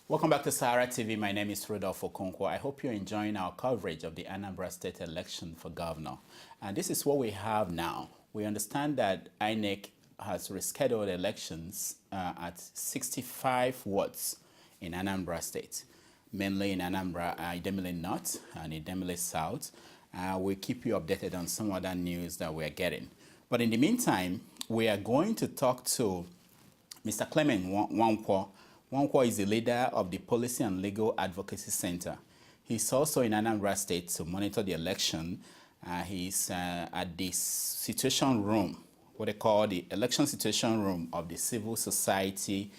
Welcome back to Sahara TV. My name is Rodolfo Okonkwo. I hope you're enjoying our coverage of the Anambra State Election for Governor. And this is what we have now. We understand that INEC has rescheduled elections at 65 wards in Anambra State, mainly in Anambra, Idemili North and Idemili South. We'll keep you updated on some other news that we're getting. But in the meantime, we are going to talk to Mr. Clement Nwankwo. Nwankwo is the leader of the Policy and Legal Advocacy Center. He's also in Anambra State to monitor the election. He's at the situation room, what they call the election situation room of the civil society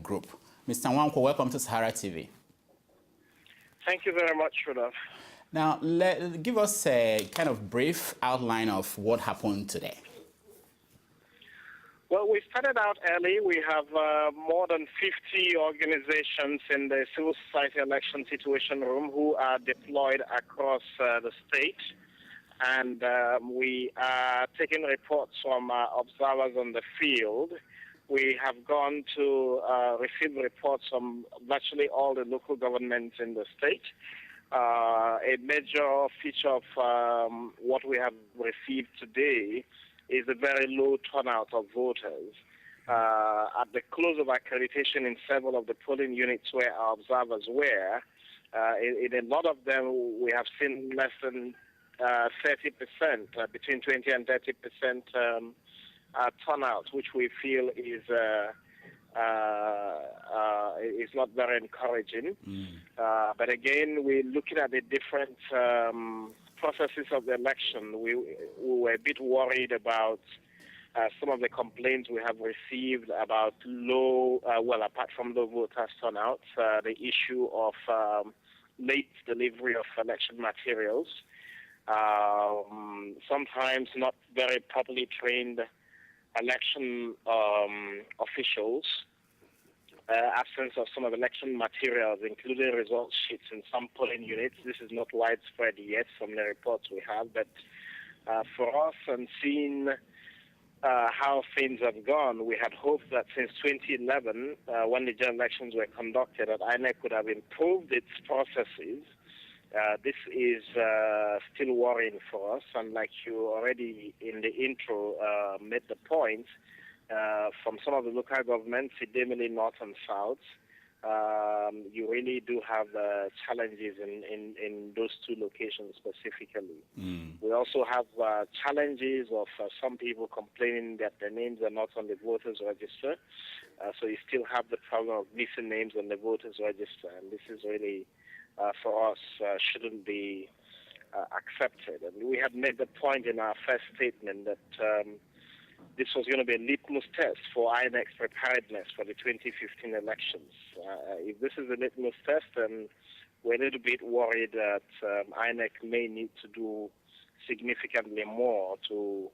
group. Mr. Nwankwo, welcome to Sahara TV. Thank you very much, Rudolph. Now, give us a kind of brief outline of what happened today. Well, we started out early. We have more than 50 organizations in the civil society election situation room who are deployed across the state. And we are taking reports from observers on the field. We have gone to receive reports from virtually all the local governments in the state. A major feature of what we have received today is a very low turnout of voters. At the close of accreditation in several of the polling units where our observers were, in a lot of them we have seen less than 30%, between 20 and 30% turnout, which we feel is not very encouraging. But again, we're looking at the different processes of the election. We were a bit worried about some of the complaints we have received about low, well, apart from low voters turnout, the issue of late delivery of election materials, sometimes not very properly trained election officials, absence of some of election materials, including result sheets in some polling units. This is not widespread yet from the reports we have, but for us, and seeing how things have gone, we had hoped that since 2011, when the general elections were conducted, that INEC would have improved its processes. This is still worrying for us, and like you already in the intro made the point, from some of the local governments, Idemili North and South, you really do have challenges in those two locations specifically. We also have challenges of some people complaining that their names are not on the voters register. So you still have the problem of missing names on the voters register, and this is really, for us, shouldn't be accepted. And we had made the point in our first statement that this was going to be a litmus test for INEC's preparedness for the 2015 elections. If this is a litmus test, then we're a little bit worried that INEC may need to do significantly more to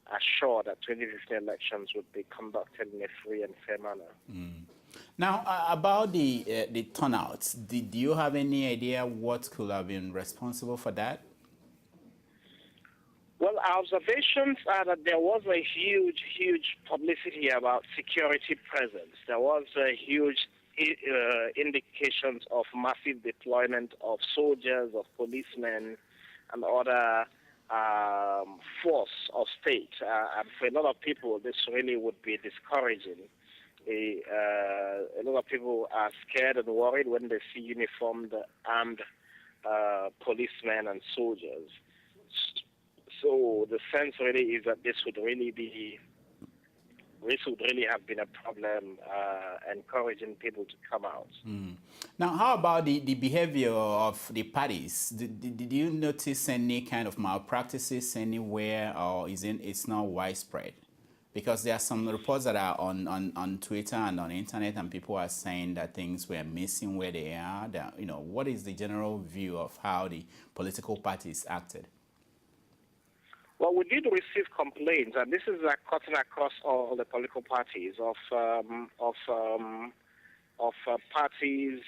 assure that 2015 elections would be conducted in a free and fair manner. Now, about the turnouts, do you have any idea what could have been responsible for that? Well, our observations are that there was a huge publicity about security presence. There was a huge indications of massive deployment of soldiers, of policemen, and other force of state. And for a lot of people, this really would be discouraging. A lot of people are scared and worried when they see uniformed, armed policemen and soldiers. So the sense really is that this would really have been a problem, encouraging people to come out. Now, how about the behavior of the parties? Did you notice any kind of malpractices anywhere, or it's not widespread? Because there are some reports that are on Twitter and on internet, and people are saying that things were missing where they are. That, what is the general view of how the political parties acted? Well, we did receive complaints, and this is cutting across all the political parties of parties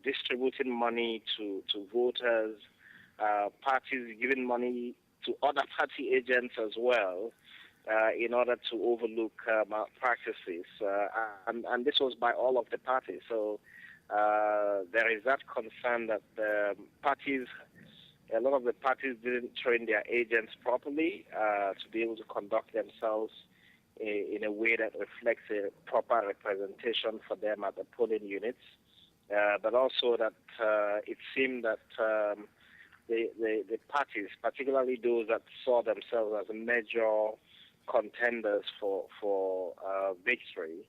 distributing money to voters, parties giving money to other party agents as well, in order to overlook malpractices. And this was by all of the parties. So there is that concern that the parties, a lot of the parties didn't train their agents properly to be able to conduct themselves in a way that reflects a proper representation for them at the polling units. But also that it seemed that the parties, particularly those that saw themselves as major contenders for victory,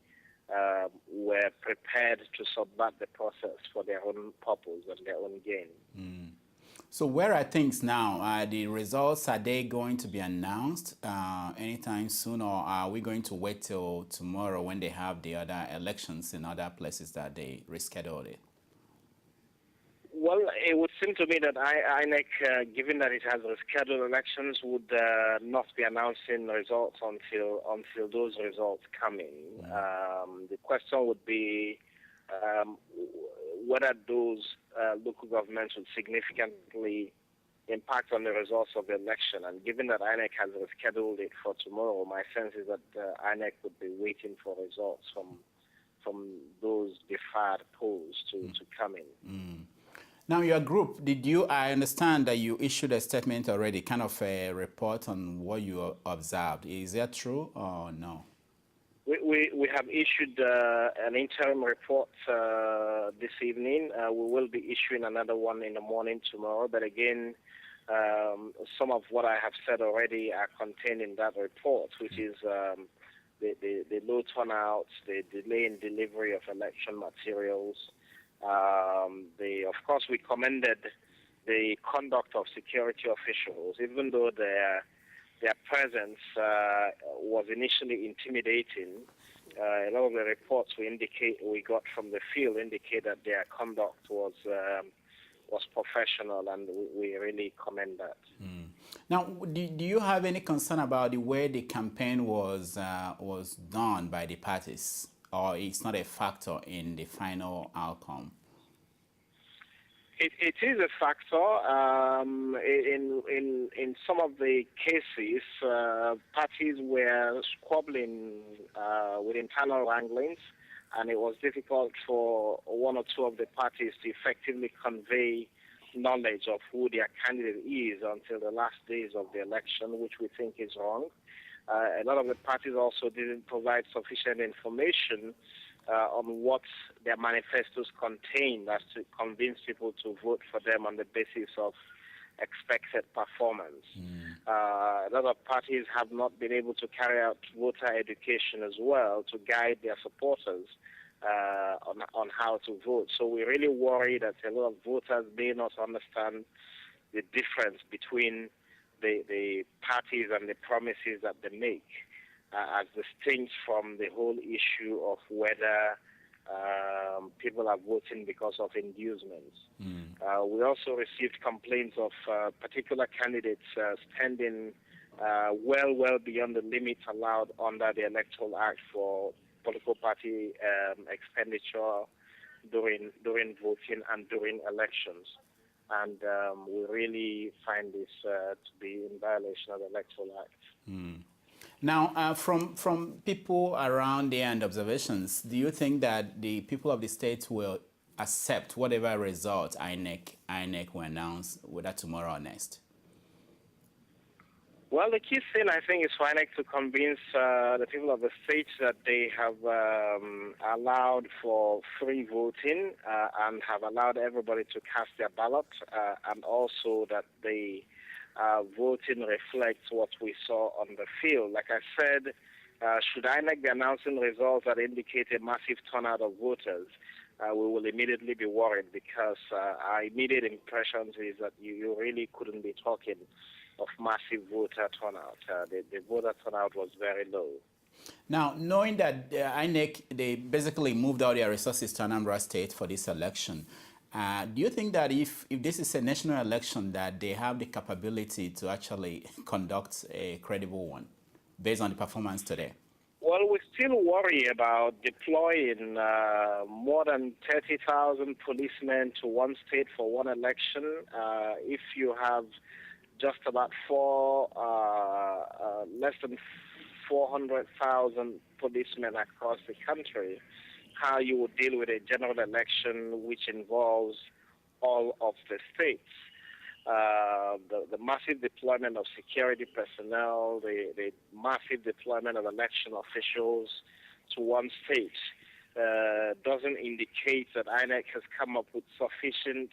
were prepared to subvert the process for their own purpose and their own gain. Mm. So where are things now? The results, are they going to be announced anytime soon, or are we going to wait till tomorrow when they have the other elections in other places that they rescheduled it? Well, it would seem to me that INEC, given that it has rescheduled elections, would not be announcing results until those results come in. The question would be whether those local governments would significantly impact on the results of the election. And given that INEC has rescheduled it for tomorrow, my sense is that INEC would be waiting for results from those deferred polls to come in. Mm. Now, your group, I understand that you issued a statement already, kind of a report on what you observed. Is that true or no? We have issued an interim report this evening. We will be issuing another one in the morning tomorrow. But again, some of what I have said already are contained in that report, which is the low turnouts, the delay in delivery of election materials. Of course, we commended the conduct of security officials, even though their presence was initially intimidating. A lot of the reports we got from the field indicate that their conduct was professional, and we really commend that. Mm. Now, do you have any concern about the way the campaign was done by the parties, or it's not a factor in the final outcome? It is a factor. In some of the cases, parties were squabbling with internal wranglings, and it was difficult for one or two of the parties to effectively convey knowledge of who their candidate is until the last days of the election, which we think is wrong. A lot of the parties also didn't provide sufficient information on what their manifestos contained as to convince people to vote for them on the basis of expected performance. A lot of parties have not been able to carry out voter education as well to guide their supporters on how to vote. So we really worry that a lot of voters may not understand the difference between the parties and the promises that they make, as distinct from the whole issue of whether people are voting because of inducements. We also received complaints of particular candidates spending well beyond the limits allowed under the Electoral Act for political party expenditure during voting and during elections. And we really find this to be in violation of the Electoral Act. Now, from people around there and observations, do you think that the people of the state will accept whatever result INEC will announce, whether tomorrow or next? Well, the key thing, I think, is for INEC to convince the people of the state that they have allowed for free voting and have allowed everybody to cast their ballot, and also that the voting reflects what we saw on the field. Like I said, should INEC be announcing results that indicate a massive turnout of voters, we will immediately be worried, because our immediate impressions is that you really couldn't be talking of massive voter turnout. The voter turnout was very low. Now, knowing that INEC, they basically moved all their resources to Anambra State for this election, do you think that if this is a national election, that they have the capability to actually conduct a credible one based on the performance today? Well, we still worry about deploying more than 30,000 policemen to one state for one election. If you have just about less than 400,000 policemen across the country, how you would deal with a general election which involves all of the states. The massive deployment of security personnel, the massive deployment of election officials to one state doesn't indicate that INEC has come up with sufficient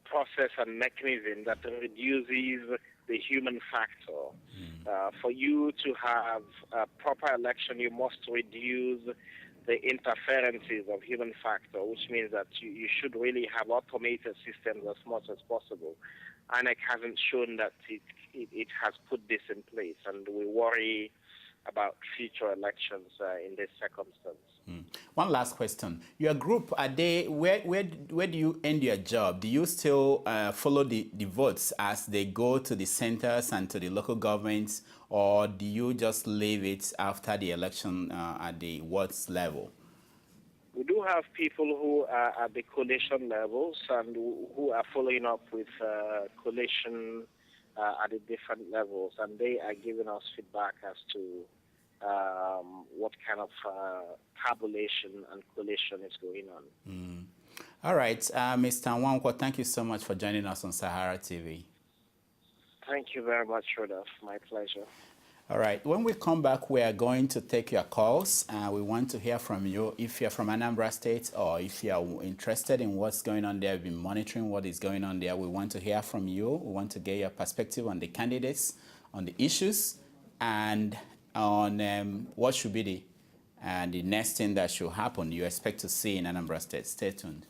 process and mechanism that reduces the human factor. For you to have a proper election, you must reduce the interferences of human factor, which means that you should really have automated systems as much as possible. INEC hasn't shown that it has put this in place, and we worry about future elections in this circumstance. One last question. Your group, are they, where do you end your job? Do you still follow the votes as they go to the centers and to the local governments, or do you just leave it after the election at the wards level? We do have people who are at the coalition levels and who are following up with coalition at the different levels, and they are giving us feedback as to what kind of tabulation and collation is going on. All right, Mr. Nwankwo, thank you so much for joining us on Sahara TV. Thank you very much, Rudolph. My pleasure. All right, when we come back, we are going to take your calls. We want to hear from you if you're from Anambra State or if you are interested in what's going on there, been monitoring what is going on there. We want to hear from you. We want to get your perspective on the candidates, on the issues, and on what should be the next thing that should happen you expect to see in Anambra State. Stay tuned.